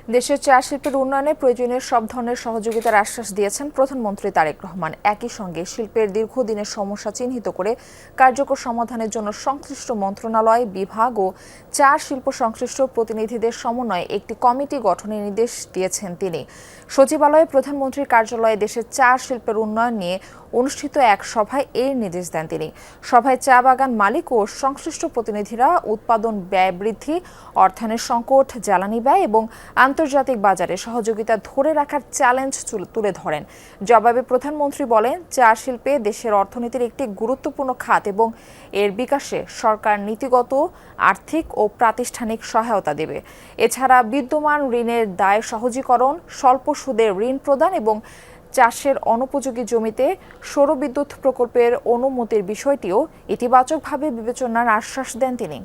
দেশের চা শিল্পের উন্নয়নে প্রয়োজনীয় সব ধরনের সহযোগিতার আশ্বাস দিয়েছেন প্রধানমন্ত্রী তারেক রহমান। একই সঙ্গে শিল্পের দীর্ঘদিনের সমস্যা চিহ্নিত করে কার্যকর সমাধানের জন্য সংশ্লিষ্ট মন্ত্রণালয়, বিভাগ ও চা শিল্প সংশ্লিষ্ট প্রতিনিধিদের সমন্বয়ে একটি কমিটি গঠনের নির্দেশ দিয়েছেন তিনি। সচিবালয়ে প্রধানমন্ত্রীর কার্যালয়ে দেশের চা শিল্পের উন্নয়ন নিয়ে অনুষ্ঠিত এক সভায় এর নির্দেশ দেন তিনি। সভায় চা বাগান মালিক ও সংশ্লিষ্ট প্রতিনিধিরা উৎপাদন ব্যয় বৃদ্ধি, অর্থায়নের সংকট, জ্বালানি ব্যয় এবং আন্তর্জাতিক বাজারে সহযোগিতা ধরে রাখার চ্যালেঞ্জ তুলে ধরেন। জবাবে প্রধানমন্ত্রী বলেন, চা শিল্পে দেশের অর্থনীতির একটি গুরুত্বপূর্ণ খাত এবং এর বিকাশে সরকার নীতিগত, আর্থিক ও প্রাতিষ্ঠানিক সহায়তা দেবে। এছাড়া বিদ্যমান ঋণের দায় সহজীকরণ, স্বল্প সুদে ঋণ প্রদান এবং চাষের অনুপযোগী জমিতে সৌরবিদ্যুৎ প্রকল্পের অনুমতির বিষয়টিও ইতিবাচকভাবে বিবেচনার আশ্বাস দেন তিনি।